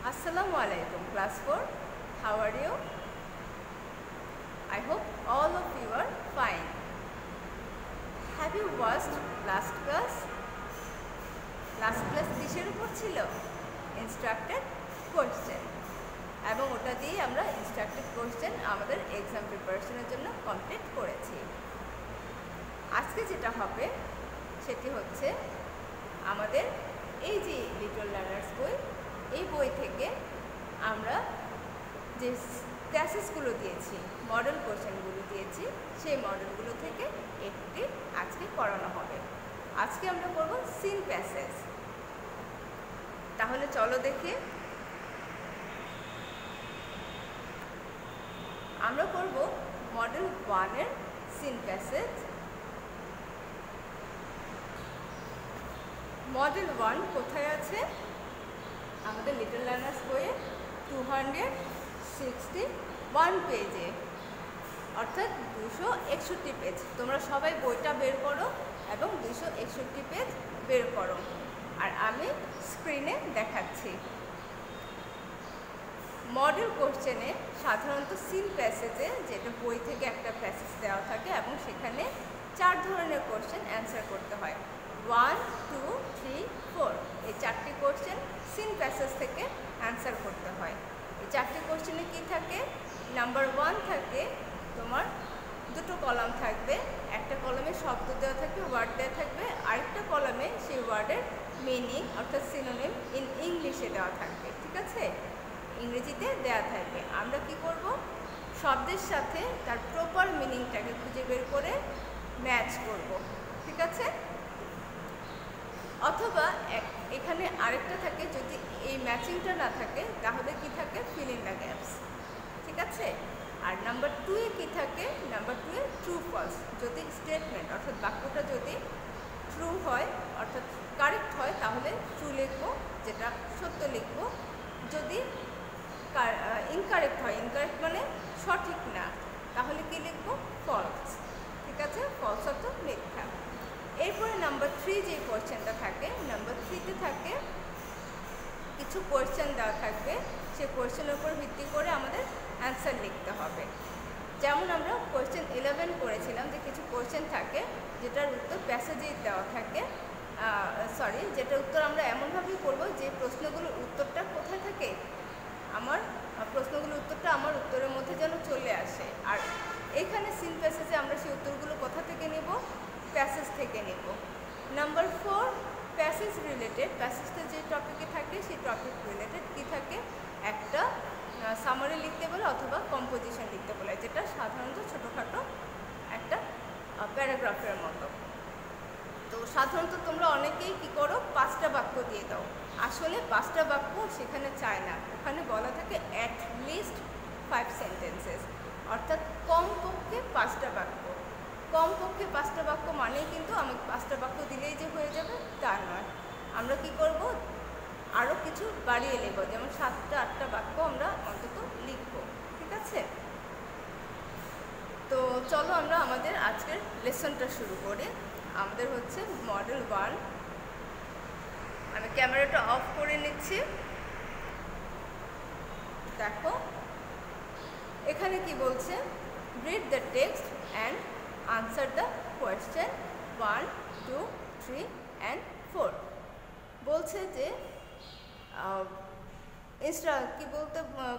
Assalamu alaikum, class 4. How are you? I hope all of you are fine. Have you watched last class? Last class কিসের উপর ছিল? Instructed question. এবং ওটা দিয়ে আমরা instructed question আমাদের এক্সাম প্রিপারেশনের জন্য কমপ্লিট করেছি। আজকে যেটা হবে সেটি হচ্ছে আমাদের এই যে লিটল লার্নার্স বই, এই বই থেকে আমরা যে প্যাসেজগুলো দিয়েছি, মডেল কোশ্চেনগুলো দিয়েছি, সেই মডেলগুলো থেকে একটি আজকে পড়ানো হবে। আজকে আমরা করব সিন প্যাসেজ। তাহলে চলো দেখি। আমরা করব মডেল 1-এর সিন প্যাসেজ। মডেল 1 কোথায় আছে? আমাদের লিটল লার্নার্স বইয়ে 261 পেজে, অর্থাৎ 261 পেজ। তোমরা সবাই বইটা বের করো এবং 261 পেজ বের করো, আর আমি স্ক্রিনে দেখাচ্ছি। মডেল কোশ্চেনে সাধারণত সিন প্যাসেজে, যেটা বই থেকে একটা প্যাসেজ দেওয়া থাকে এবং সেখানে 4 ধরনের কোশ্চেন অ্যান্সার করতে হয়। 1, 2, 3, 4 এই 4টি কোশ্চেন সিন প্যাসেজ থেকে অ্যান্সার করতে হয়। এই 4টি কোশ্চেনে কি থাকে? নাম্বার 1 থাকে তোমার দুটো কলাম থাকবে, একটা কলামে শব্দ দেওয়া থাকবে, ওয়ার্ড দেওয়া থাকবে, আরেকটা কলামে সেই ওয়ার্ডের মিনিং অর্থাৎ সিনোনিম ইন ইংলিশে দেওয়া থাকবে। ঠিক আছে, ইংরেজিতে দেওয়া থাকবে। আমরা কি করব? শব্দের সাথে তার প্রপার মিনিংটাকে খুঁজে বের করে ম্যাচ করব। ঠিক আছে, অথবা এখানে আরেকটা থাকে, যদি এই ম্যাচিংটা না থাকে তাহলে কি থাকে? Fill in the gaps. ঠিক আছে, আর নাম্বার 2-এ কি থাকে? নাম্বার 2-এ ট্রু ফলস। যদি স্টেটমেন্ট অর্থাৎ বাক্যটা যদি ট্রু হয় অর্থাৎ কারেক্ট হয় তাহলে ট্রু লিখবো, যেটা সত্য লিখবো। যদি ইনকারেক্ট হয়, ইনকারেক্ট মানে সঠিক না, তাহলে কি লিখবো? ফলস। ঠিক আছে, ফলস অর্থ মিথ্যা। এরপরে নাম্বার 3 যে কোয়েশ্চেনটা থাকে, নাম্বার 3-তে থাকে কিছু কোয়েশ্চেন দেওয়া থাকবে, সেই কোয়েশ্চেনের উপর ভিত্তি করে আমাদের অ্যান্সার লিখতে হবে। যেমন আমরা কোয়েশ্চেন 11 করেছিলাম যে কিছু কোয়েশ্চেন থাকে যেটার উত্তর প্যাসেজেই দেওয়া থাকে, যেটার উত্তর আমরা এমনভাবেই করব যে প্রশ্নগুলোর উত্তরটা কোথায় থাকে, আমার প্রশ্নগুলোর উত্তরটা আমার উত্তরের মধ্যে যেন চলে আসে। আর এখানে সিন প্যাসেজে আমরা সেই উত্তরগুলো কোথা থেকে নেব? প্যাসেজ থেকে নেব। Number 4 passage related. প্যাসেজটা যে টপিকে থাকে সেই টপিক রিলেটেড কি থাকে? একটা সামারি লিখতে বলে অথবা কম্পোজিশন লিখতে বলে, যেটা সাধারণত ছোটোখাটো একটা প্যারাগ্রাফের মতো। তো সাধারণত তোমরা অনেকেই কি করো? 5টা বাক্য দিয়ে দাও। আসলে 5টা বাক্য সেখানে চায় না, ওখানে বলা থাকে অ্যাট লিস্ট 5 সেন্টেন্সেস, অর্থাৎ কমপক্ষে 5টা বাক্য। কমপক্ষে 5টা বাক্য মানেই কিন্তু আমাকে 5টা বাক্য দিলেই যে হয়ে যাবে তা নয়। আমরা কি করব? আরও কিছু বাড়িয়ে নেব, যেমন 7টা 8টা বাক্য আমরা অন্তত লিখব। ঠিক আছে, তো চলো আমরা আমাদের আজকের লেসনটা শুরু করি। আমাদের হচ্ছে মডেল 1। আমি ক্যামেরাটা অফ করে নিচ্ছি। দেখো এখানে কি বলছে? Read the text and answer the question 1, 2, 3 and 4। বলছে যে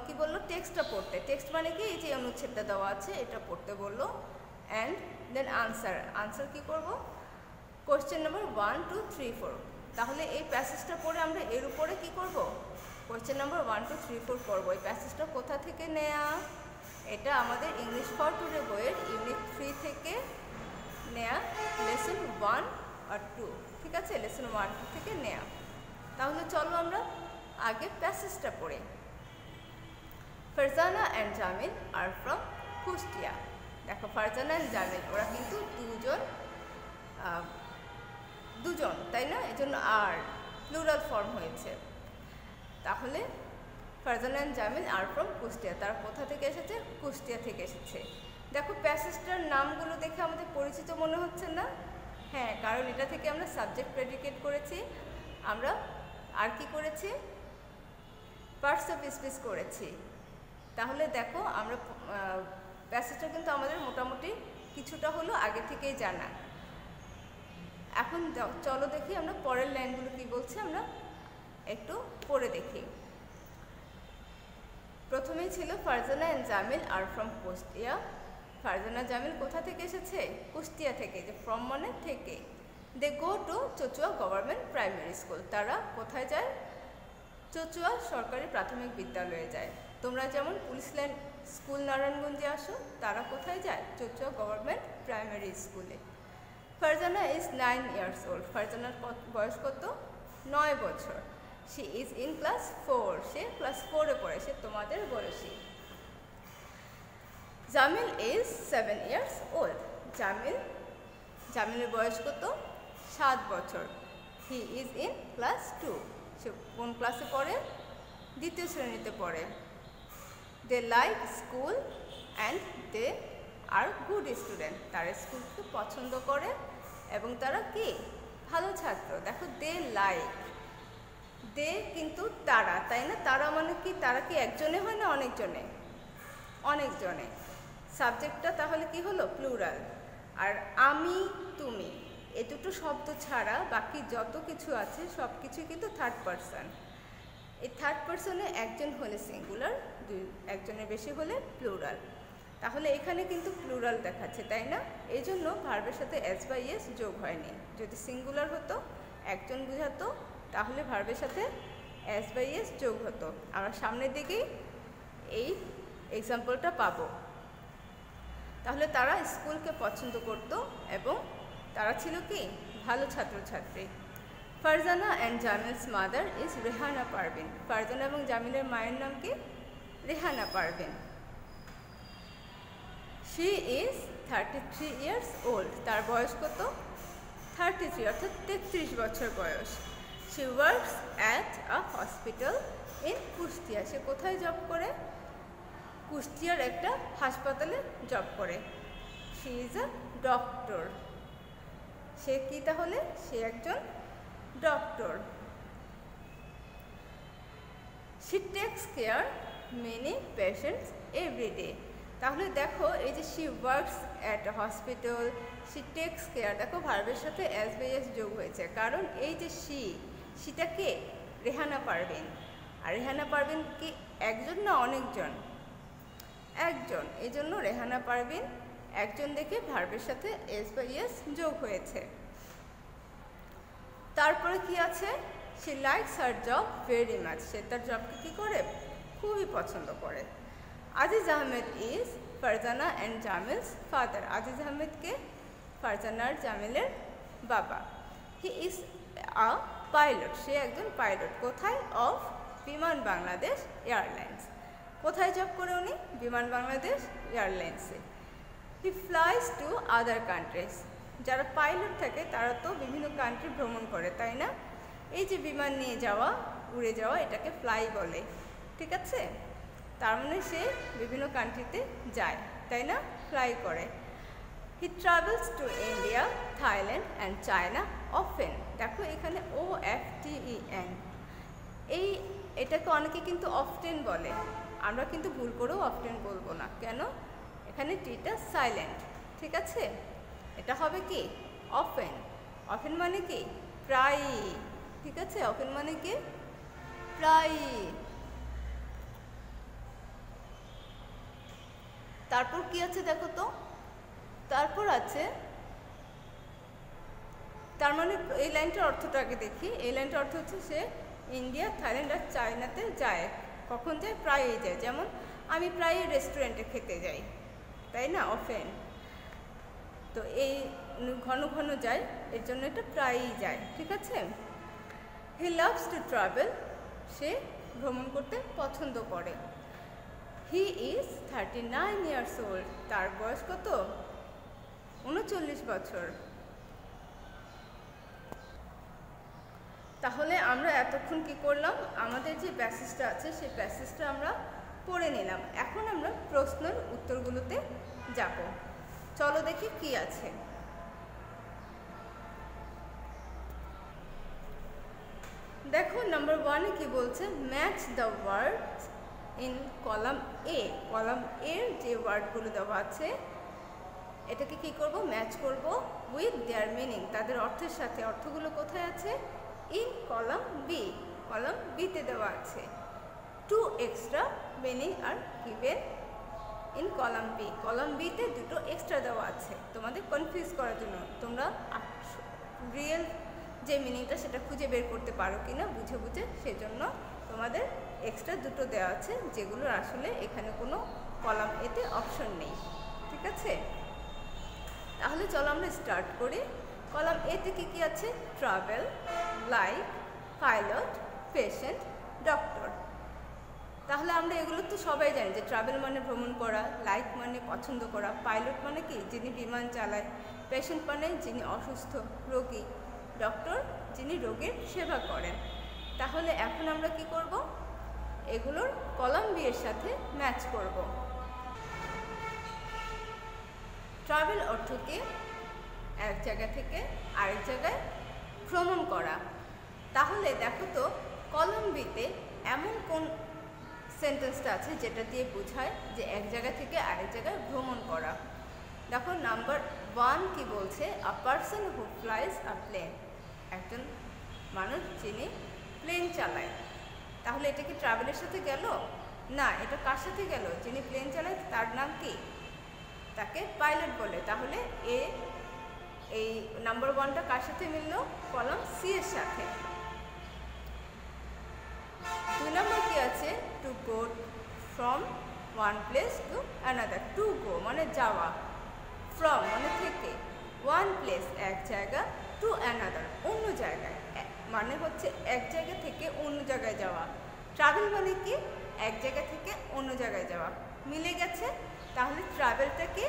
কি বললো? টেক্সটটা পড়তে। টেক্সট মানে কি? এই যে অনুচ্ছেদটা দেওয়া আছে এটা পড়তে বললো। অ্যান্ড দেন আনসার কি করব? Question number 1, 2, 3, 4। তাহলে এই প্যাসেজটা পড়ে আমরা এর উপরে কি করব? কোয়েশ্চেন নাম্বার 1, 2, 3, 4 করবো। এই প্যাসেজটা কোথা থেকে নেয়া? এটা আমাদের ইংলিশ ফর টুডে বইয়ের ইউনিট 3 থেকে নেয়া, লেসন 1 আর 2। ঠিক আছে, লেসন 1, 2 থেকে নেয়া। তাহলে চলো আমরা আগে প্যাসেজটা পড়ি। Farzana and Jamil R from Kushtia. দেখো ফারজানা অ্যান্ড জামিল ওরা কিন্তু দুজন, তাই না? এই জন্য আর প্লুরাল ফর্ম হয়েছে। তাহলে Farzana and Jamil R from Kushtia, তারা কোথা থেকে এসেছে? কুষ্টিয়া থেকে এসেছে। দেখো প্যাসেজটার নামগুলো দেখে আমাদের পরিচিত মনে হচ্ছে না? হ্যাঁ, কারণ এটা থেকে আমরা সাবজেক্ট প্রেডিকেট করেছি। আমরা আর কি করেছি? পার্টস অফ স্পিচ করেছি। তাহলে দেখো আমরা প্যাসেজটা কিন্তু আমাদের মোটামুটি কিছুটা হলো আগে থেকেই জানা। এখন চলো দেখি আমরা পরের লাইনগুলো কি বলছে, আমরা একটু পড়ে দেখি। প্রথমেই ছিল Farzana and Jamil R from Kushtia. Farzana Jamil কোথা থেকে এসেছে? কুষ্টিয়া থেকে। যে ফ্রম মানে থেকে। They go to Chachua government primary school. তারা কোথায় যায়? চচুয়া সরকারি প্রাথমিক বিদ্যালয়ে যায়। তোমরা যেমন পুলিশ লাইন স্কুল নারায়ণগঞ্জে আসো, তারা কোথায় যায়? চচুয়া গভর্নমেন্ট প্রাইমারি স্কুলে। Farzana is 9 years old। ফারজানার বয়স কত? 9 বছর। She is in class 4। সে ক্লাস 4-এ পড়ে। সে তোমাদের বয়সী। Jamil is 7 years old। জামিলের বয়স কত? 7 বছর। He is in class 2। সে কোন ক্লাসে পড়ে? 2য় শ্রেণীতে পড়ে। They like school and they are good student. তারা স্কুলকে পছন্দ করে এবং তারা কি? ভালো ছাত্র। দেখো দে লাইক, দে কিন্তু তারা, তাই না? তারা মানে কি? তারা কি একজনে হয় না অনেকজনে? অনেকজনে। সাবজেক্টটা তাহলে কি হলো? প্লুরাল। আর আমি, তুমি, এ দুটো শব্দ ছাড়া বাকি যত কিছু আছে সব কিছু কিন্তু থার্ড পারসন। এই থার্ড পারসনে একজন হলে সিঙ্গুলার, একজনের বেশি হলে প্লুরাল। তাহলে এখানে কিন্তু প্লুরাল দেখাচ্ছে, তাই না? এই জন্য ভার্বের সাথে এস বা ইয়েস যোগ হয়নি। যদি সিঙ্গুলার হতো, একজন বোঝাতো, তাহলে ভার্বের সাথে এস বা ইয়েস যোগ হতো। আমরা সামনের দিকেই এই এক্সাম্পলটা পাবো। তাহলে তারা স্কুলকে পছন্দ করত এবং তারা ছিল কি? ভালো ছাত্রছাত্রী। Farzana and Jamil's mother is Rehana Parvin. Farzana এবং জামিলের মায়ের নাম কি? Rehana Parvin. She is 33 years old। তার বয়স কত? 33, অর্থাৎ 33 বছর বয়স। She works at a hospital in Kushtia. সে কোথায় জব করে? কুষ্টিয়ার একটা হাসপাতালে জব করে। She is a doctor. সে কি তাহলে? সে একজন doctor. She takes care many patients every day. তাহলে দেখো এই যে she works at a hospital, she takes care, দেখো ভার্বের সাথে এস বাই এস যোগ হয়েছে। কারণ এই যে সেটা কে? রেহানা পারভিন। আর রেহানা পারভিন কি একজন না অনেকজন? একজন। এই জন্য রেহানা পারভিন একজন দেখে ভার্বের সাথে এস বাই এস যোগ হয়েছে। তারপরে কি আছে? She likes her job very much. সে তার জবকে কি করে? খুবই পছন্দ করে। Aziz Ahmed is Farzana and Jamil's father. Aziz আহমেদকে ফারজানা আর জামিলের বাবা। He is a pilot. সে একজন পাইলট। কোথায়? অফ বিমান বাংলাদেশ এয়ারলাইন্স। কোথায় জব করে উনি? বিমান বাংলাদেশ এয়ারলাইন্সে। হি ফ্লাইজ টু আদার কান্ট্রিজ। যারা পাইলট থাকে তারা তো বিভিন্ন কান্ট্রি ভ্রমণ করে, তাই না? এই যে বিমান নিয়ে যাওয়া, উড়ে যাওয়া, এটাকে ফ্লাই বলে। ঠিক আছে? তার মানে সে বিভিন্ন কান্ট্রিতে যায়, তাই না? ফ্লাই করে। He travels to India, Thailand and China often. দেখো এখানে OFTEN, এটাকে অনেকে কিন্তু অফটেন বলে। আমরা কিন্তু ভুল করেও অফটেন বলবো না। কেন? এখানে টিটা সাইলেন্ট। ঠিক আছে? এটা হবে কি? অফেন। অফেন মানে কি? প্রায়। ঠিক আছে? অফেন মানে কি? প্রায়। তারপর কি আছে দেখো তো? তারপর আছে, তার মানে এই লাইনটার অর্থটা আগে দেখি। এই লাইনটার অর্থ হচ্ছে সে ইন্ডিয়া, থাইল্যান্ড আর চায়নাতে যায়। কখন যায়? প্রায়ই যায়। যেমন আমি প্রায়ই রেস্টুরেন্টে খেতে যাই, তাই না? অফেন। তো এই ঘন ঘন যায়, এর জন্য এটা প্রায়ই যায়। ঠিক আছে? He loves to travel. সে ভ্রমণ করতে পছন্দ করে। He is 39 years old। তার বয়স কত? 39 বছর। তাহলে আমরা এতক্ষণ কি করলাম? আমাদের যে প্যাসেজটা আছে সেই প্যাসেজটা আমরা পড়ে নিলাম। এখন আমরা প্রশ্নের উত্তরগুলোতে যাব। চলো দেখি কি আছে। দেখো নাম্বার 1-এ কি বলছে, match the words in column A. Column এর যে ওয়ার্ডগুলো দেওয়া আছে এটাকে কি করব, ম্যাচ করব উইথ দেয়ার মিনিং, তাদের অর্থের সাথে। অর্থগুলো কোথায় আছে, ইন কলাম বি, কলাম বিতে দেওয়া আছে। 2 extra meaning are given in column B, column বিতে 2টো এক্সট্রা দেওয়া আছে তোমাদের কনফিউজ করার জন্য। তোমরা রিয়েল যে মিনিংটা সেটা খুঁজে বের করতে পারো কিনা বুঝে বুঝে, সেজন্য তোমাদের এক্সট্রা 2টো দেওয়া আছে, যেগুলোর আসলে এখানে কোনো কলাম এতে অপশন নেই। ঠিক আছে, তাহলে চলো আমরা স্টার্ট করি। কলাম এতে কি কি আছে, travel, like, pilot, patient, doctor. তাহলে আমরা এগুলো তো সবাই জানি যে ট্রাভেল মানে ভ্রমণ করা, লাইক মানে পছন্দ করা, পাইলট মানে কি যিনি বিমান চালায়, পেশেন্ট মানে যিনি অসুস্থ রোগী, ডক্টর যিনি রোগীর সেবা করেন। তাহলে এখন আমরা কি করব, এগুলোর কলাম বি এর সাথে ম্যাচ করব। ট্রাভেল অর্থ কি, এক জায়গা থেকে আরেক জায়গায় ভ্রমণ করা। তাহলে দেখো তো কলাম বিতে এমন কোন সেন্টেন্সটা আছে যেটা দিয়ে বোঝায় যে এক জায়গা থেকে আরেক জায়গায় ভ্রমণ করা। দেখো নাম্বার 1 কি বলছে, a person who flies a plane, একজন মানুষ যিনি প্লেন চালায়। তাহলে এটা কি ট্রাভেলের সাথে গেল না, এটা কার সাথে গেল, যিনি প্লেন চালায় তার নাম কি, তাকে পাইলট বলে। তাহলে এই নাম্বার 1টা কার সাথে মিলল, কলাম সি এর সাথে। 2 নম্বর কি আছে, to go from one place to another. To go মানে যাওয়া, ফ্রম মানে থেকে, ওয়ান প্লেস এক জায়গা, টু অ্যানাদার অন্য জায়গায়, মানে হচ্ছে এক জায়গা থেকে অন্য জায়গায় যাওয়া। ট্রাভেল মানে কি, এক জায়গা থেকে অন্য জায়গায় যাওয়া, মিলে গেছে। তাহলে ট্রাভেলটা কি,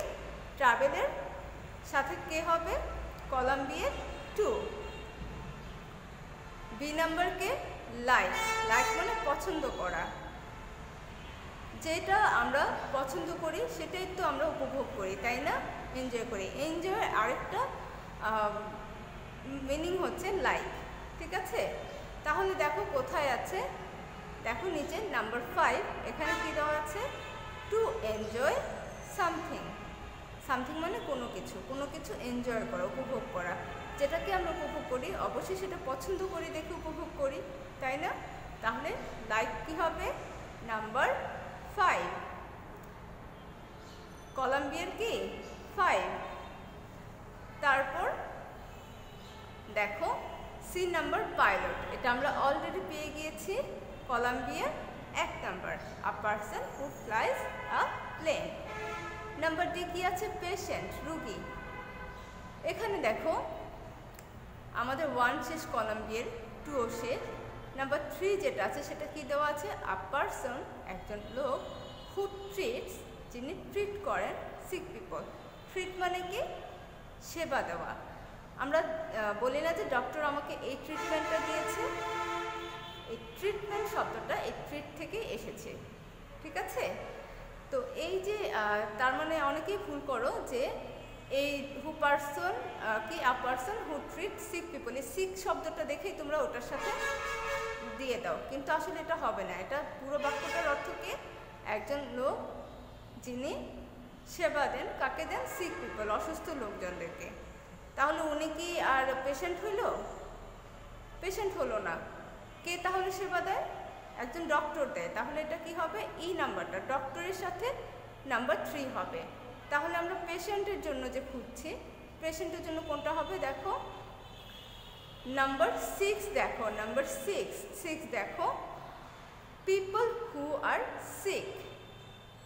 ট্রাভেলের সাথে কে হবে, কলাম বি এর 2। বি নাম্বারকে লাইক, লাইক মানে পছন্দ করা, যেটা আমরা পছন্দ করি সেটাই তো আমরা উপভোগ করি, তাই না, এনজয় করি। এনজয়ের আরেকটা মিনিং হচ্ছে লাইক। ঠিক আছে, তাহলে দেখো কোথায় আছে, দেখো নিচে নাম্বার 5, এখানে কি দেওয়া আছে, টু এনজয় সামথিং। সামথিং মানে কোনো কিছু এনজয় করা, উপভোগ করা। যেটাকে আমরা উপভোগ করি অবশ্যই সেটা পছন্দ করি দেখে উপভোগ করি, তাই না। তাহলে লাইক কি হবে, নাম্বার 5, কলাম বি এর কি 5। তারপর দেখো সি নাম্বার পাইলট, এটা আমরা অলরেডি পেয়ে গিয়েছি, কলাম বি এর 1 number, a person who flies a plane. Number D কি আছে, পেশেন্ট রোগী। এখানে দেখো আমাদের 1 শেষ, কলাম বি এর 2 শেষ। নাম্বার 3 যেটা আছে সেটা কি দেওয়া আছে, আ পারসন একজন লোক, হু ট্রিটস যিনি ট্রিট করেন, সিক পিপল। ট্রিট মানে কি, সেবা দেওয়া। আমরা বলি না যে ডক্টর আমাকে এই ট্রিটমেন্টটা দিয়েছে, এই ট্রিটমেন্ট শব্দটা এই ট্রিট থেকে এসেছে। ঠিক আছে, তো এই যে তার মানে অনেকেই ভুল করো যে এই হু পারসন কি, a person who treat sick people, এই সিক শব্দটা দেখেই তোমরা ওটার সাথে দিয়ে দাও, কিন্তু আসলে এটা হবে না। এটা পুরো বাক্যটার অর্থ কি, একজন লোক যিনি সেবা দেন, কাকে দেন, সিক পিপল অসুস্থ লোকজনদেরকে। তাহলে উনি কি আর পেশেন্ট হইল, পেশেন্ট হলো না, কে তাহলে সেবা দেয়, একজন ডক্টর দেয়। তাহলে এটা কি হবে, ই নাম্বারটা ডক্টরের সাথে নাম্বার 3 হবে। তাহলে আমরা পেশেন্টের জন্য যে খুঁজছি, পেশেন্টের জন্য কোনটা হবে, দেখো নাম্বার 6, দেখো নাম্বার 6 দেখো, people who are sick,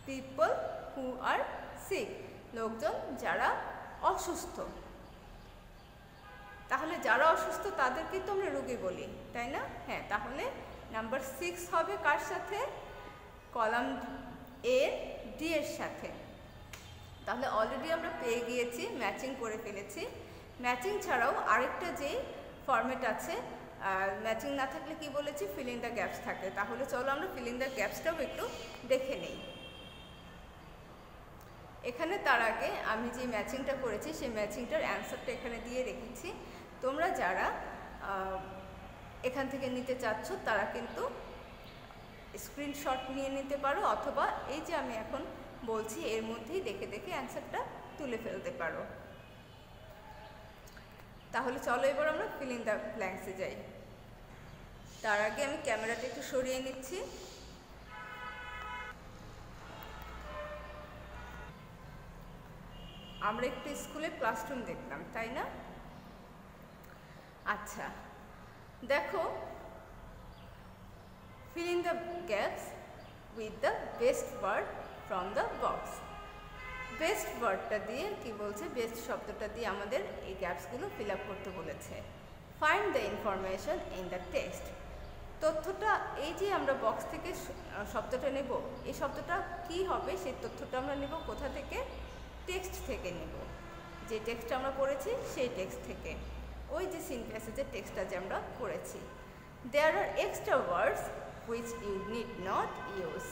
people who are sick লোকজন যারা অসুস্থ। তাহলে যারা অসুস্থ তাদেরকে তো আমরা রোগী বলি, তাই না। হ্যাঁ, তাহলে নাম্বার 6 হবে কার সাথে, কলাম এ ডি এর সাথে। তাহলে অলরেডি আমরা পেয়ে গিয়েছি, ম্যাচিং করে ফেলেছি। ম্যাচিং ছাড়াও আরেকটা যে ফরম্যাট আছে, ম্যাচিং না থাকলে কি বলেছি, ফিল ইন দ্য গ্যাপস থাকে। তাহলে চলো আমরা ফিল ইন দ্য গ্যাপসটাও একটু দেখে নেই। এখানে তার আগে আমি যে ম্যাচিংটা করেছি সেই ম্যাচিংটার অ্যান্সারটা এখানে দিয়ে রেখেছি। তোমরা যারা এখান থেকে নিতে চাচ্ছ তারা কিন্তু স্ক্রিনশট নিয়ে নিতে পারো, অথবা এই যে আমি এখন বলছি এর মধ্যেই দেখে দেখে অ্যান্সারটা তুলে ফেলতে পারো। তাহলে চলো এবার আমরা ফিল ইন দ্য ব্ল্যাঙ্কসে যাই। তার আগে আমি ক্যামেরাটা একটু সরিয়ে নিচ্ছি। আমরা একটু স্কুলে ক্লাসরুম দেখলাম, তাই না? আচ্ছা, দেখো, fill in the gaps with the best word from the box. Best ওয়ার্ডটা দিয়ে কি বলছে, বেস্ট শব্দটা দিয়ে আমাদের এই গ্যাপসগুলো ফিল আপ করতে বলেছে। Find the information in the text. তথ্যটা, এই যে আমরা বক্স থেকে শব্দটা নেব, এই শব্দটা কি হবে সেই তথ্যটা আমরা নেব কোথা থেকে? টেক্সট থেকে নেব। যে টেক্সটটা আমরা পড়েছি সেই টেক্সট থেকে, ওই যে সিন প্যাসেজের টেক্সটটা যে আমরা পড়েছি। There are extra words which you need not use.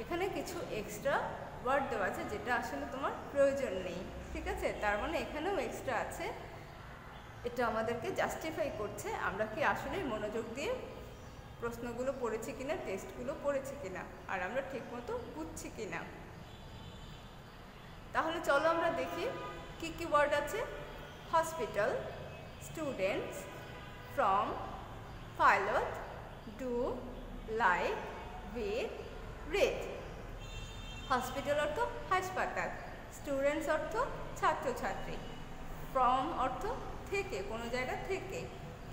এখানে কিছু এক্সট্রা ওয়ার্ড দেওয়া আছে যেটা আসলে তোমার প্রয়োজন নেই, ঠিক আছে? তার মানে এখানেও এক্সট্রা আছে। এটা আমাদেরকে জাস্টিফাই করছে আমরা কি আসলে মনোযোগ দিয়ে প্রশ্নগুলো পড়েছি কিনা, টেস্টগুলো পড়েছি কিনা, আর আমরা ঠিকমতো বুঝছি কিনা। তাহলে চলো আমরা দেখি কি কি ওয়ার্ড আছে। Hospital, students, from, pilot, do, like, with, read. Hospital অর্থ হাসপাতাল, স্টুডেন্টস অর্থ ছাত্রছাত্রী, ফ্রম অর্থ থেকে, কোনো জায়গা থেকে,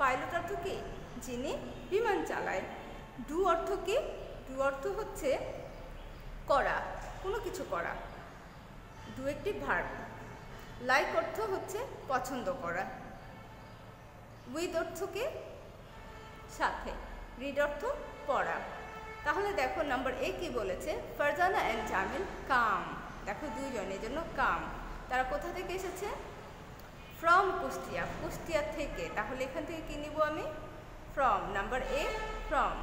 পাইলট অর্থ কি? যিনি বিমান চালায়। ডু অর্থ কি? ডু অর্থ হচ্ছে করা, কোনো কিছু করা, ডু একটি ভার্ব। লাইক অর্থ হচ্ছে পছন্দ করা। উইথ অর্থ কি? সাথে। রিড অর্থ পড়া। তাহলে দেখো নাম্বার এ কি বলেছে, ফারজানা অ্যান্ড জামিল কাম। দেখো দুইজন, এই জন্য কাম। তারা কোথা থেকে এসেছে? ফ্রম কুষ্টিয়া, কুষ্টিয়া থেকে। তাহলে এখান থেকে কি নিব আমি? From. Number A from.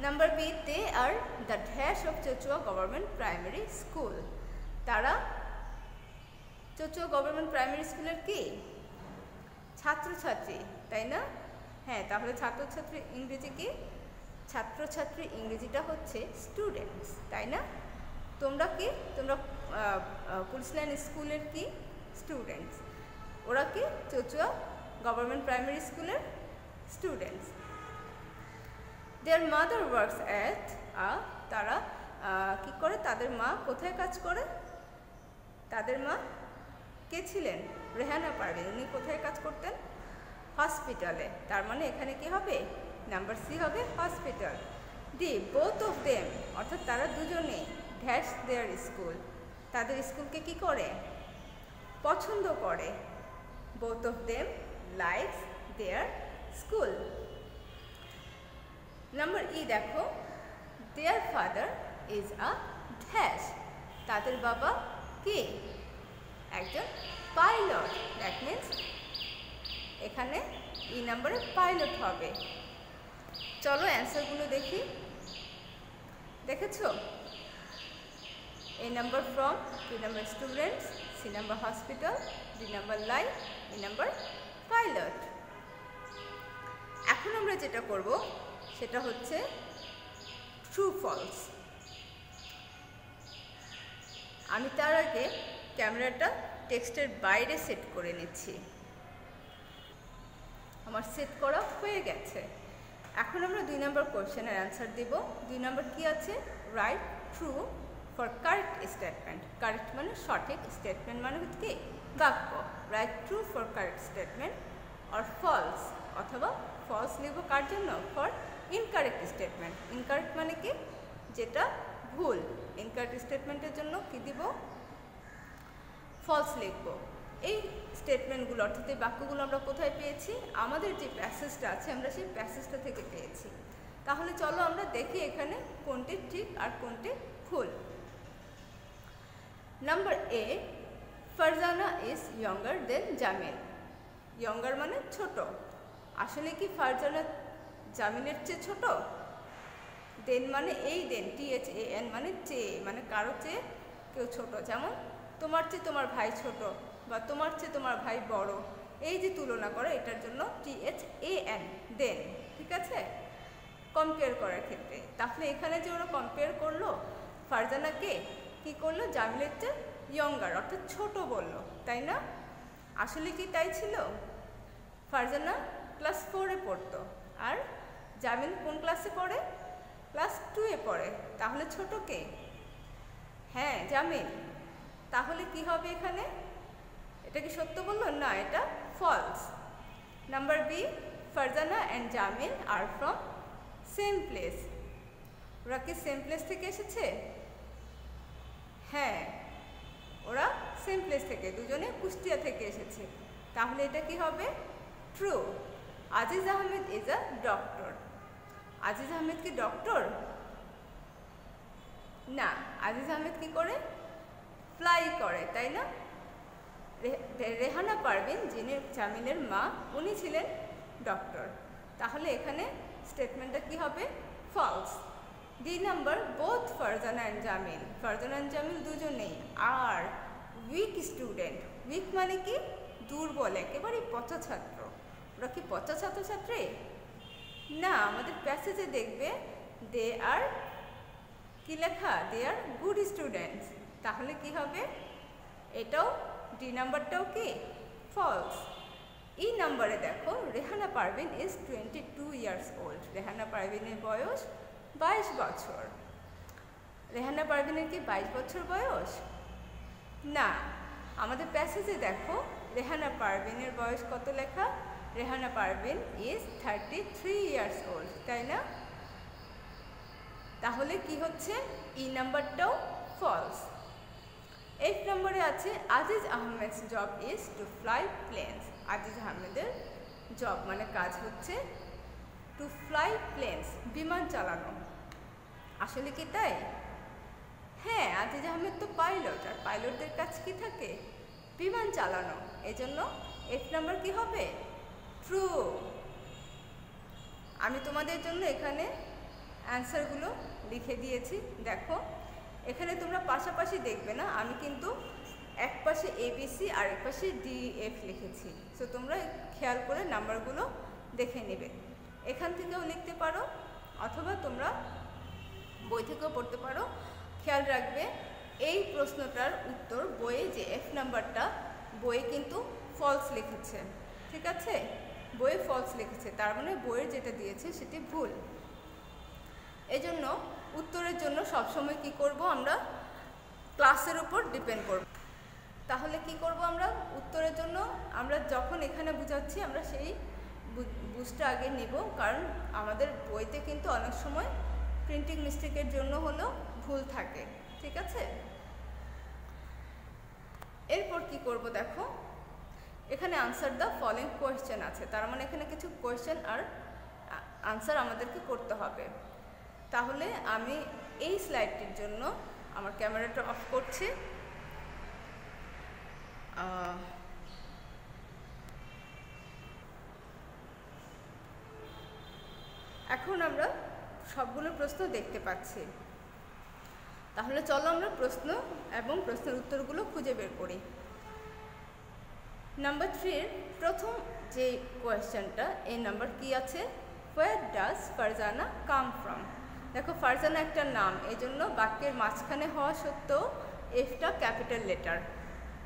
Number B, they are the dash of Chachua government primary school. তারা চচুয়া গভর্নমেন্ট প্রাইমারি স্কুলের কি? ছাত্রছাত্রী, তাই না? হ্যাঁ, তাহলে ছাত্রছাত্রী ইংরেজি কি? ছাত্রছাত্রী ইংরেজিটা হচ্ছে স্টুডেন্টস, তাই না? তোমরা কি? তোমরা পুলিশ লাইন স্কুলের কি? স্টুডেন্টস। ওরা কি? চচুয়া গভর্নমেন্ট প্রাইমারি স্কুলের students. There mother works at তারা কি করে? তাদের মা কোথায় কাজ করে? তাদের মা কে ছিলেন? রেহানা পারভীন। উনি কোথায় কাজ করতেন? হসপিটালে। তার মানে এখানে কি হবে? নাম্বার সি হবে, hospital. D, both of them, অর্থাৎ তারা দুজনে, ড্যাশ দেয়ার স্কুল, তাদের স্কুলকে কি করে? পছন্দ করে। Both of them likes their school. Number E দেখো, their father is a dash. তাদের বাবা কি? একজন পাইলট। দ্যাট মিন্স এখানে ই নাম্বারে পাইলট হবে। চলো অ্যান্সারগুলো দেখি। দেখেছো? A number from, B number students, C number hospital, D number life, E number pilot. এখন আমরা যেটা করব সেটা হচ্ছে ট্রু ফলস। আমি তার আগে ক্যামেরাটা টেক্সটের বাইরে সেট করে নিচ্ছি। আমার সেট করা হয়ে গেছে। এখন আমরা 2 নম্বর কোশ্চেনের অ্যান্সার দেব। 2 নম্বর কি আছে? Right true for correct statement. Correct মানে সঠিক, স্টেটমেন্ট মানে কি? বাক্য। Right true for correct statement আর ফলস, অথবা ফলস লিখব কার জন্য? For incorrect statement. ইনকারেক্ট মানে কি? যেটা ভুল। ইনকারেক্ট স্টেটমেন্টের জন্য কি দিব? ফলস লিখব। এই স্টেটমেন্টগুলো অর্থাৎ এই বাক্যগুলো আমরা কোথায় পেয়েছি? আমাদের যে প্যাসেজটা আছে আমরা সেই প্যাসেজটা থেকে পেয়েছি। তাহলে চলো আমরা দেখি এখানে কোনটি ঠিক আর কোনটি ভুল। Number A, Farzana is younger than Jamil. Younger মানে ছোট। আসলে কি ফারজানা জামিলের চেয়ে ছোট? দেন মানে এই দেন, THAN মানে চেয়ে, মানে কারো চেয়ে কেউ ছোট। যেমন তোমার চেয়ে তোমার ভাই ছোট বা তোমার চেয়ে তোমার ভাই বড়, এই যে তুলনা করে এটার জন্য THAN দেন। ঠিক আছে, কম্পেয়ার করার ক্ষেত্রে। তাহলে এখানে যে ওরা কম্পেয়ার করলো, ফারজানাকে কি করলো, জামিলের চেয়ে ইয়ঙ্গার অর্থাৎ ছোট বললো, তাই না? আসলে কি তাই ছিল? ফারজানা ক্লাস 4-এ পড়তো, আর জামিল কোন ক্লাসে পড়ে? ক্লাস 2-এ পড়ে। তাহলে ছোট কে? হ্যাঁ, জামিল। তাহলে কি হবে এখানে? এটা কি সত্য বললো? না, এটা false. Number B, Farzana and Jamil R from same place. ওরা কি সেম প্লেস থেকে এসেছে? হ্যাঁ, ওরা সেম প্লেস থেকে, দুজনে কুষ্টিয়া থেকে এসেছে। তাহলে এটা কি হবে? True. Aziz Ahmed is a doctor. Aziz Ahmed কি ডক্টর? না, আজিজ আহমেদ কি করে? ফ্লাই করে, তাই না? রেহানা পারভিন, যিনি জামিলের মা, উনি ছিলেন ডক্টর। তাহলে এখানে স্টেটমেন্টটা কি হবে? False. D number, both Farzana and Jamil, Farzana and Jamil দুজনেই আর উইক স্টুডেন্ট। উইক মানে কি? দুর্বল, একেবারে পচা ছাত্র। ওরা কি পচা ছাত্রছাত্রী? না, আমাদের প্যাসেজে দেখবে দে আর কি লেখা, দে আর গুড স্টুডেন্টস। তাহলে কি হবে? এটাও ডি নাম্বারটাও কি? ফলস। ই নাম্বারে দেখো, Rehana Parvin is 22 years old. Rehana পারভিনের বয়স 22 বছর। রেহানা পারভিনের কি 22 বছর বয়স? না, আমাদের প্যাসেজে দেখো রেহানা পারভিনের বয়স কত লেখা? Rehana Parvin is 33 years old, তাই না? তাহলে কি হচ্ছে? ই নাম্বারটাও ফলস। এফ নম্বরে আছে Aziz Ahmed job is to fly planes. Aziz আহমেদের জব মানে কাজ হচ্ছে টু ফ্লাই প্লেনস, বিমান চালানো। আসলে কি তাই? হ্যাঁ, আজিজ আহমেদ তো পাইলট, আর পাইলটদের কাজ কি থাকে? বিমান চালানো। এজন্য এফ নাম্বার কি হবে? ট্রু। আমি তোমাদের জন্য এখানে অ্যান্সারগুলো লিখে দিয়েছি, দেখো। এখানে তোমরা পাশাপাশি দেখবে না, আমি কিন্তু এক পাশে ABC আর এক পাশে DF লিখেছি। সো তোমরা খেয়াল করে নাম্বারগুলো দেখে নেবে। এখান থেকেও লিখতে পারো অথবা তোমরা বই থেকেও পড়তে পারো। খেয়াল রাখবে এই প্রশ্নটার উত্তর বইয়ে যে F নাম্বারটা, বইয়ে কিন্তু ফলস লিখেছে, ঠিক আছে? বইয়ে ফলস লিখেছে, তার মানে বইয়ের যেটা দিয়েছে সেটি ভুল। এজন্য উত্তরের জন্য সবসময় কি করব, আমরা ক্লাসের উপর ডিপেন্ড করব। তাহলে কি করব আমরা উত্তরের জন্য? আমরা যখন এখানে বুঝাচ্ছি আমরা সেই বুঝটা আগে নিব, কারণ আমাদের বইতে কিন্তু অনেক সময় প্রিন্টিং মিস্টেকের জন্য হলো ভুল থাকে, ঠিক আছে? এরপর কি করব দেখো, এখানে আনসার দ্য ফলোইং কোয়েশ্চেন আছে, তার মানে এখানে কিছু কোয়েশ্চেন আর আনসার আমাদেরকে করতে হবে। তাহলে আমি এই স্লাইডটির জন্য আমার ক্যামেরাটা অফ করছি। এখন আমরা সবগুলো প্রশ্ন দেখতে পাচ্ছি। তাহলে চলো আমরা প্রশ্ন এবং প্রশ্নের উত্তরগুলো খুঁজে বের করি। নাম্বার 3-এর প্রথম যে কোয়েশ্চেনটা, এই নাম্বার কি আছে? Where does Farzana come from. দেখো, ফারজানা একটা নাম, এই জন্য বাক্যের মাঝখানে হওয়া সত্ত্বেও এফটা ক্যাপিটাল লেটার,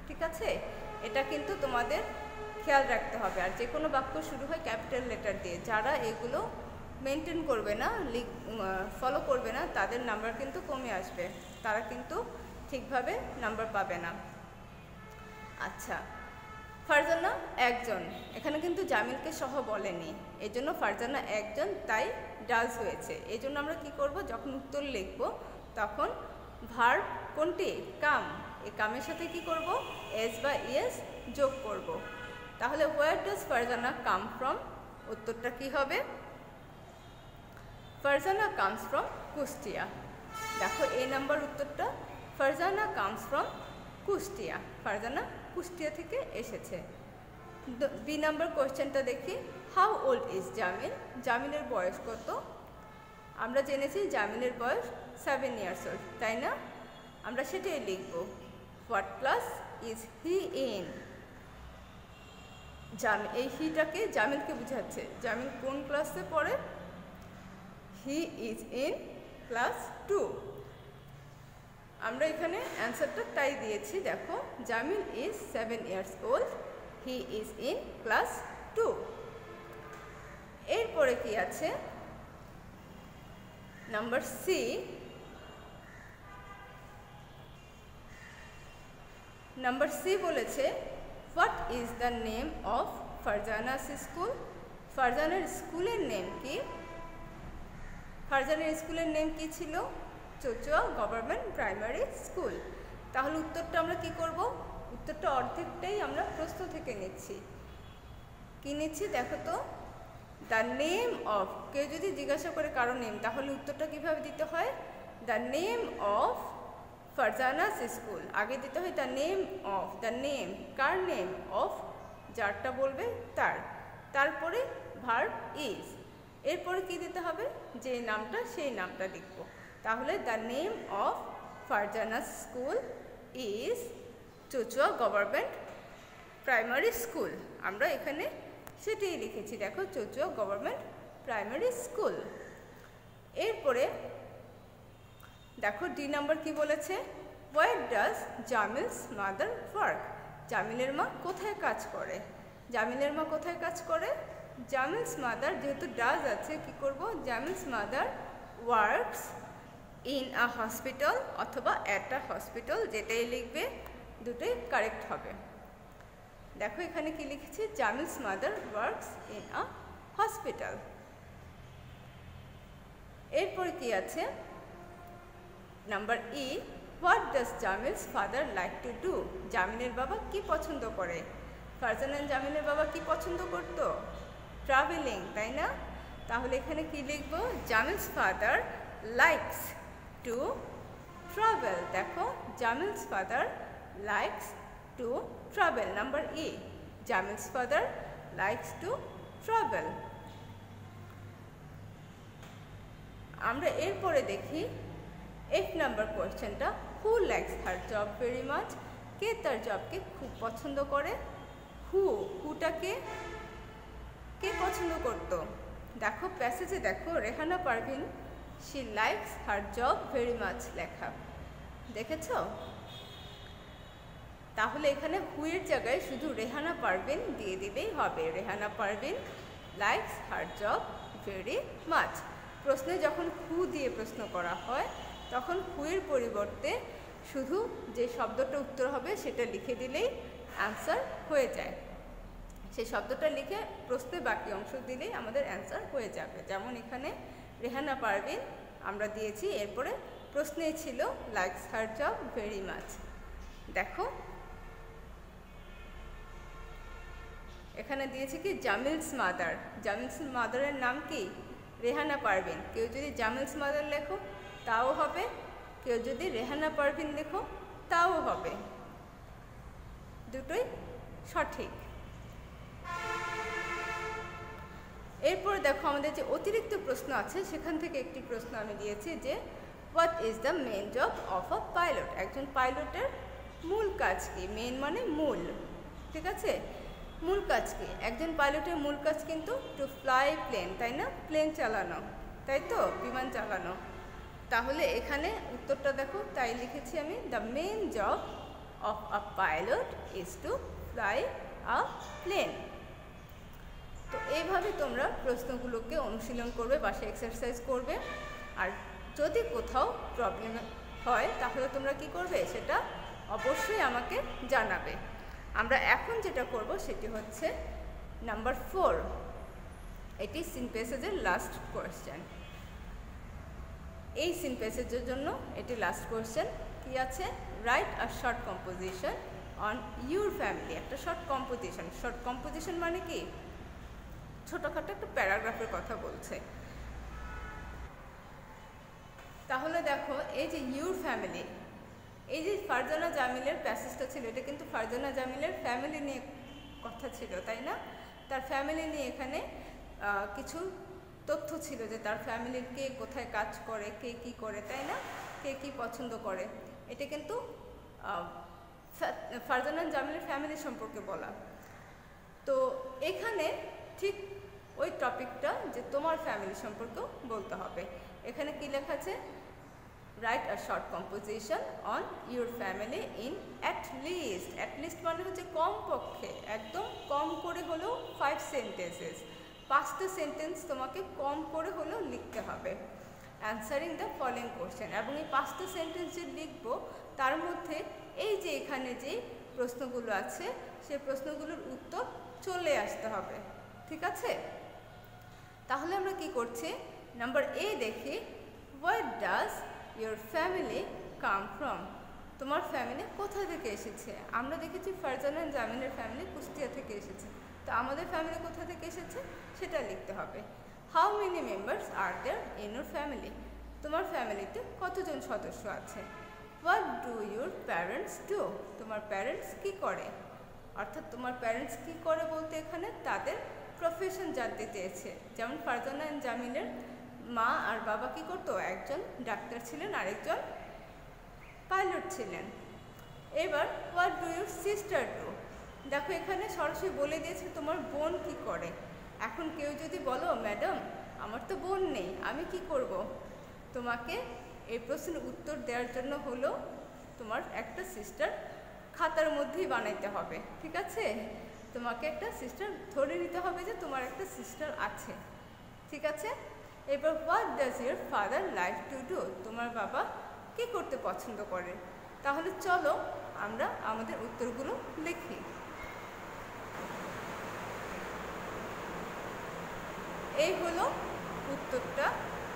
ঠিক আছে? এটা কিন্তু তোমাদের খেয়াল রাখতে হবে। আর যে কোনো বাক্য শুরু হয় ক্যাপিটাল লেটার দিয়ে। যারা এগুলো মেনটেন করবে না, ফলো করবে না, তাদের নাম্বার কিন্তু কমে আসবে, তারা কিন্তু ঠিকভাবে নাম্বার পাবে না। আচ্ছা, ফারজানা একজন, এখানে কিন্তু জামিলকে সহ বলেনি, এই জন্য ফারজানা একজন, তাই ডাজ হয়েছে। এই জন্য আমরা কি করব, যখন উত্তর লিখব তখন ভার্ব কোনটি? কাম। এই কামের সাথে কি করব? এস বা ইয়েস যোগ করব। তাহলে where does Farzana come from, উত্তরটা কি হবে? Farzana comes from Kushtia. দেখো এই নাম্বার উত্তরটা, ফারজানা কামস ফ্রম কুষ্টিয়া, ফারজানা কুষ্টিয়া থেকে এসেছে। বি নাম্বার কোয়েশ্চেনটা দেখি, হাউ ওল্ড ইজ জামিল, জামিলের বয়স কত? আমরা জেনেছি জামিলের বয়স 7 ইয়ার্স ওল্ড, তাই না? আমরা সেটাই লিখব। What class is he in, এই হিটাকে জামিলকে বোঝাচ্ছে, জামিল কোন ক্লাসে পড়ে? He is in class 2। আমরা এখানে অ্যান্সারটা তাই দিয়েছি। দেখো, Jamil is 7 years old, he is in class 2। এরপরে কি আছে, নাম্বার সি। নাম্বার সি বলেছে, what is the name of Farzana's school? ফারজানার স্কুলের নেম কি? ফারজানার স্কুলের নেম কি ছিল? Chachua government primary school. তাহলে উত্তরটা আমরা কি করব? উত্তরটা অর্ধেকটাই আমরা প্রশ্ন থেকে নিচ্ছি। কি নিচ্ছি দেখো তো, দ্য নেম অফ। কেউ যদি জিজ্ঞাসা করে কারো নেম, তাহলে উত্তরটা কিভাবে দিতে হয়? The name of Farzana's school. আগে দিতে হয় the name of. The name, কার নেম? অফ, যারটা বলবে তার। তারপরে ভার্ব ইজ। এরপরে কি দিতে হবে? যে নামটা, সেই নামটা লিখব। তাহলে the name of Farzana's school is Chachua government primary school. আমরা এখানে সেটাই লিখেছি। দেখো, চচুয়া গভর্নমেন্ট প্রাইমারি স্কুল। এরপরে দেখো ডি নাম্বার কি বলেছে, where does Jamil's mother work? জামিলের মা কোথায় কাজ করে? জামিলের মা কোথায় কাজ করে? জামিলস মাদার, যেহেতু ডাজ আছে, কি করব? Jamil's mother works in a hospital অথবা অ্যাট আ হসপিটাল, যেটাই লিখবে দুটোই কারেক্ট হবে। দেখো এখানে কি লিখেছি, Jamil's mother works in a hospital. এরপর কি আছে, number E, what does Jamil's father like to do? জামিলের বাবা কি পছন্দ করে? ফারজানা জামিলের বাবা কি পছন্দ করত? ট্রাভেলিং, তাই না? তাহলে এখানে কি লিখবো? Jamil's father likes to travel. দেখো, Jamil's father likes to travel. Number E, Jamil's father likes to travel. আমরা এরপরে দেখি এফ নাম্বার কোয়েশ্চেনটা, who likes her job very much? কে তার জবকে খুব পছন্দ করে? হুটাকে কে পছন্দ করত? দেখো প্যাসেজে দেখো, Rehana Parvin she likes her job very much লেখা, দেখেছ? তাহলে এখানে হুয়ের জায়গায় শুধু রেহানা পারভিন দিয়ে দিলেই হবে। Rehana Parvin likes her job very much. প্রশ্নে যখন হু দিয়ে প্রশ্ন করা হয়, তখন হুয়ের পরিবর্তে শুধু যে শব্দটা উত্তর হবে সেটা লিখে দিলেই অ্যান্সার হয়ে যায়। সেই শব্দটা লিখে প্রশ্নে বাকি অংশ দিলেই আমাদের অ্যান্সার হয়ে যাবে। যেমন এখানে রেহানা পারভিন আমরা দিয়েছি, এরপরে প্রশ্নে ছিল likes her job very much. দেখো এখানে দিয়েছি কি, জামিলস মাদার। জামিলস মাদারের নাম কি? রেহানা পারভিন। কেউ যদি জামিলস মাদার লেখো তাও হবে, কেউ যদি রেহানা পারভিন লেখো তাও হবে, দুটোই সঠিক। এরপর দেখো আমাদের যে অতিরিক্ত প্রশ্ন আছে, সেখান থেকে একটি প্রশ্ন আমি দিয়েছি যে, what is the main job of a pilot? একজন পাইলটের মূল কাজ কি? মেন মানে মূল, ঠিক আছে? মূল কাজ কি? একজন পাইলটের মূল কাজ কিন্তু টু ফ্লাই প্লেন, তাই না? প্লেন চালানো, তাই তো? বিমান চালানো। তাহলে এখানে উত্তরটা দেখো, তাই লিখেছি আমি, the main job of a pilot is to fly a plane. তো এইভাবে তোমরা প্রশ্নগুলোকে অনুশীলন করবে, বাসায় এক্সারসাইজ করবে। আর যদি কোথাও প্রবলেম হয় তাহলে তোমরা কি করবে, সেটা অবশ্যই আমাকে জানাবে। আমরা এখন যেটা করব সেটি হচ্ছে নাম্বার 4। এটি সিন প্যাসেজের লাস্ট কোয়েশ্চেন। এই সিন প্যাসেজের জন্য এটি লাস্ট কোয়েশ্চেন। কি আছে? Write a short composition on your family. একটা শর্ট কম্পোজিশন। শর্ট কম্পোজিশন মানে কি? ছোটোখাটো একটা প্যারাগ্রাফের কথা বলছে। তাহলে দেখো, এই যে ইউর ফ্যামিলি, এই যে ফারজানা জামিলের প্যাসেজটা ছিল, এটা কিন্তু ফারজানা জামিলের ফ্যামিলি নিয়ে কথা ছিল, তাই না? তার ফ্যামিলি নিয়ে এখানে কিছু তথ্য ছিল, যে তার ফ্যামিলির কে কোথায় কাজ করে, কে কি করে, তাই না? কে কি পছন্দ করে। এটা কিন্তু ফারজানা জামিলের ফ্যামিলি সম্পর্কে বলা। তো এখানে ঠিক ওই টপিকটা যে তোমার ফ্যামিলি সম্পর্কেও বলতে হবে। এখানে কি লেখা আছে? Write a short composition on your family in at least মানে হচ্ছে কমপক্ষে, একদম কম করে হলেও 5 সেন্টেন্সেস, 5টা সেন্টেন্স তোমাকে কম করে হলেও লিখতে হবে। অ্যান্সারিং দ্য ফলোইং কোশ্চেন, এবং এই 5টা সেন্টেন্স যে লিখবো তার মধ্যে এই যে এখানে যে প্রশ্নগুলো আছে সেই প্রশ্নগুলোর উত্তর চলে আসতে হবে, ঠিক আছে? তাহলে আমরা কি করছি? নাম্বার এ দেখি, where does your family come from? তোমার ফ্যামিলি কোথা থেকে এসেছে? আমরা দেখেছি ফারজানা এন্ড জামিনের ফ্যামিলি কুষ্টিয়া থেকে এসেছে, তো আমাদের ফ্যামিলি কোথা থেকে এসেছে সেটা লিখতে হবে। How many members are there in your family? তোমার ফ্যামিলিতে কতজন সদস্য আছে? What do your parents do? তোমার প্যারেন্টস কি করে? অর্থাৎ তোমার প্যারেন্টস কি করে বলতে এখানে তাদের প্রফেশন জানতে চেয়েছে। যেমন ফারজানা এন্ড জামিনের মা আর বাবা কি করতো? একজন ডাক্তার ছিলেন, আরেকজন পাইলট ছিলেন। এবার what do your sister do? দেখো এখানে সরাসরি বলে দিয়েছে তোমার বোন কি করে। এখন কেউ যদি বলো ম্যাডাম আমার তো বোন নেই, আমি কি করব? তোমাকে এই প্রশ্নের উত্তর দেওয়ার জন্য হলো তোমার একটা সিস্টার খাতার মধ্যেই বানাইতে হবে, ঠিক আছে? তোমাকে একটা সিস্টার ধরে নিতে হবে যে তোমার একটা সিস্টার আছে, ঠিক আছে? এবার what does your father like to do? তোমার বাবা কি করতে পছন্দ করে? তাহলে চলো আমরা আমাদের উত্তরগুলো লিখি। এই হলো উত্তরটা।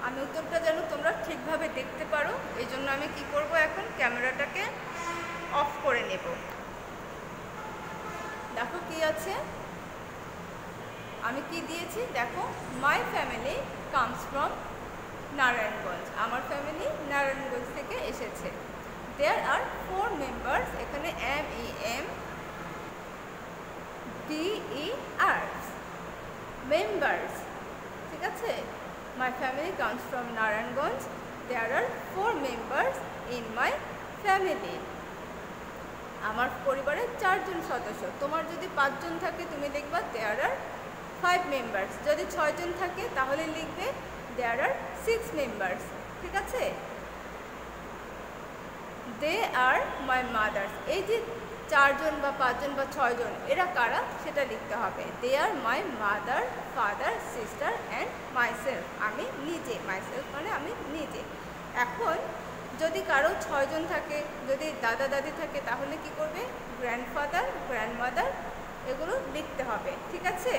আমি উত্তরটা যেন তোমরা ঠিকভাবে দেখতে পারো এই জন্য আমি কি করব, এখন ক্যামেরাটাকে অফ করে নেব। দেখো কি আছে, আমি কি দিয়েছি দেখো, my family comes from Narayanganj. আমার ফ্যামিলি নারায়ণগঞ্জ থেকে এসেছে। দেয়ার আর 4 মেম্বার্স, এখানে MEMBERS মেম্বার্স, ঠিক আছে? My family comes from Narayanganj. There are 4 members in my family. আমার পরিবারে 4 জন সদস্য। তোমার যদি 5 জন থাকে তুমি লিখবা দেয়ার আর 5 মেম্বার্স। যদি 6 জন থাকে তাহলে লিখবে দেয়ার আর 6 মেম্বার্স, ঠিক আছে? দে আর মাই মাদার্স, এই যে 4 জন বা 5 জন বা 6 জন এরা কারা সেটা লিখতে হবে। They are my mother, father, sister and myself, আমি নিজে, মাইসেলফ মানে আমি নিজে। এখন যদি কারো 6 জন থাকে, যদি দাদা দাদি থাকে তাহলে কি করবে? গ্র্যান্ডফাদার, গ্র্যান্ডমাদার এগুলো লিখতে হবে, ঠিক আছে?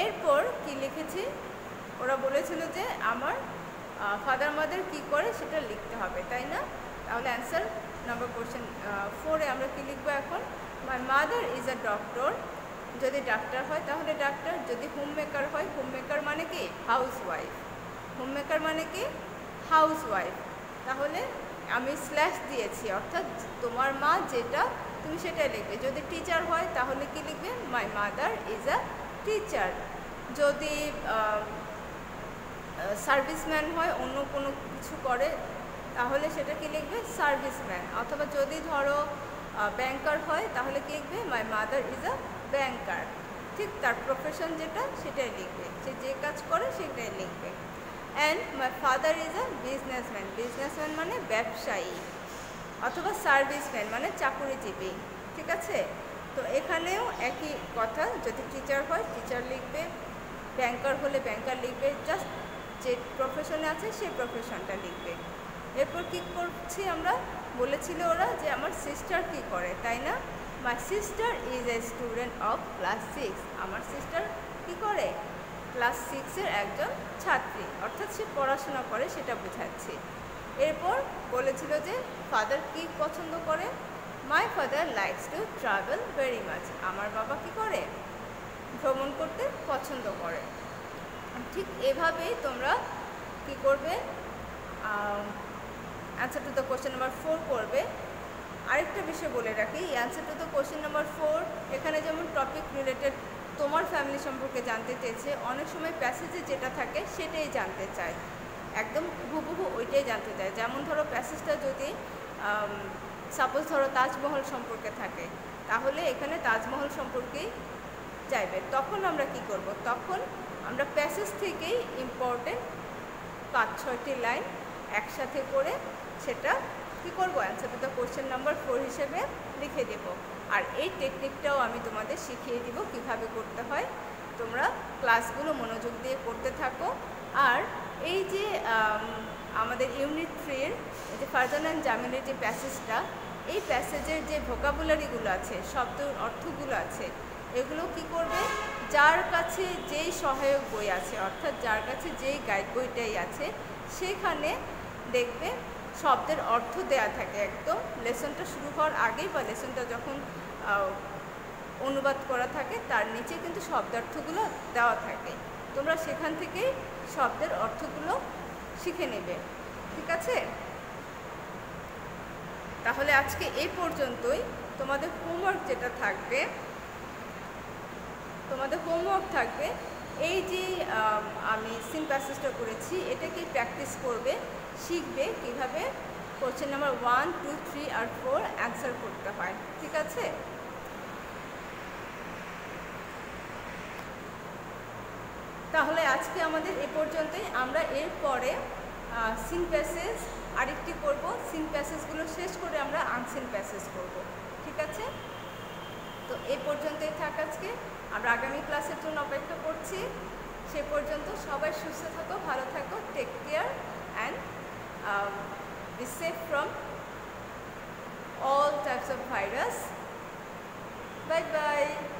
এরপর কি লিখেছি, ওরা বলেছিল যে আমার ফাদার মাদার কি করে সেটা লিখতে হবে, তাই না? তাহলে অ্যান্সার নাম্বার কোশ্চেন 4-এ আমরা কি লিখবো এখন? My mother is a doctor. যদি ডাক্তার হয় তাহলে ডাক্তার, যদি হোম মেকার হয়, হোম মেকার মানে কি? House wife. হোম মেকার মানে কি? House wife. তাহলে আমি স্ল্যাশ দিয়েছি, অর্থাৎ তোমার মা যেটা তুমি সেটাই লিখবে। যদি টিচার হয় তাহলে কি লিখবে? My mother is a teacher. যদি সার্ভিসম্যান হয়, অন্য কোনো কিছু করে তাহলে সেটা কি লিখবে? সার্ভিসম্যান। অথবা যদি ধরো ব্যাংকার হয় তাহলে কি লিখবে? মাই মাদার ইজ আ ব্যাংকার। ঠিক তার প্রফেশন যেটা সেটাই লিখবে, সে যে কাজ করে সেটাই লিখবে। And my father is a businessman. Businessman মানে ব্যবসায়ী, অথবা সার্ভিসম্যান মানে চাকুরিজীবী, ঠিক আছে? তো এখানেও একই কথা, যদি টিচার হয় টিচার লিখবে, ব্যাংকার হলে ব্যাংকার লিখবে, জাস্ট যে প্রফেশনে আছে সেই প্রফেশনটা লিখবে। এরপর কি করছি আমরা? বলেছিল ওরা যে আমার সিস্টার কি করে, তাই না? My sister is a student of class 6। আমার সিস্টার কি করে? ক্লাস 6-এর একজন ছাত্রী, অর্থাৎ সে পড়াশোনা করে সেটা বোঝাচ্ছি। এরপর বলেছিল যে ফাদার কি পছন্দ করে? My father likes to travel very much. আমার বাবা কি করে? ভ্রমণ করতে পছন্দ করে। ঠিক এভাবেই তোমরা কি করবে? Answer to the question number 4 করবে। আরেকটা বিষয় বলে রাখি, answer to the question number 4 এখানে যেমন টপিক রিলেটেড তোমার ফ্যামিলি সম্পর্কে জানতে চেয়েছে, অনেক সময় প্যাসেজে যেটা থাকে সেটাই জানতে চায়, একদম হুবহু ওইটাই জানতে চায়। যেমন ধরো প্যাসেজটা যদি সাপোজ ধরো তাজমহল সম্পর্কে থাকে, তাহলে এখানে তাজমহল সম্পর্কেই চাইবে, তখন আমরা কি করব, তখন আমরা প্যাসেজ থেকেই ইম্পর্টেন্ট 5-6টি লাইন একসাথে করে সেটা কি করব, answer to the question number 4 হিসেবে লিখে দেব। আর এই টেকনিকটাও আমি তোমাদের শিখিয়ে দিব কিভাবে করতে হয়। তোমরা ক্লাসগুলো মনোযোগ দিয়ে করতে থাকো। আর এই যে আমাদের ইউনিট 3-এর এই যে ফারজানা অ্যান্ড জামিলের যে প্যাসেজটা, এই প্যাসেজের যে ভোকাবুলারিগুলো আছে, শব্দ অর্থগুলো আছে, এগুলো কি করবে, যার কাছে যেই সহায়ক বই আছে, অর্থাৎ যার কাছে যেই গাইড বইটাই আছে, সেখানে দেখবে শব্দের অর্থ দেয়া থাকে একদম লেসনটা শুরু হওয়ার আগেই, বা লেসনটা যখন অনুবাদ করা থাকে তার নিচে কিন্তু শব্দার্থগুলো দেওয়া থাকে। তোমরা সেখান থেকে শব্দের অর্থগুলো শিখে নেবে, ঠিক আছে? তাহলে আজকে এই পর্যন্তই। তোমাদের হোমওয়ার্ক যেটা থাকবে, এই যে আমি সিন প্যাসেজটা করেছি, এটাকে প্র্যাকটিস করবে, শিখবে কিভাবে কোশ্চেন নাম্বার 1, 2, 3 আর 4 অ্যান্সার করতে হয়, ঠিক আছে? তাহলে আজকে আমাদের এ পর্যন্তই। আমরা এরপরে সিন প্যাসেজ আরেকটি করব, সিন প্যাসেজগুলো শেষ করে আমরা আনসিন প্যাসেজ করব, ঠিক আছে? তো এই পর্যন্তই থাক আজকে। আমরা আগামী ক্লাসের জন্য অপেক্ষা করছি। সে পর্যন্ত সবাই সুস্থ থাকো, ভালো থাকো, take care and be safe from all types of virus. Bye bye.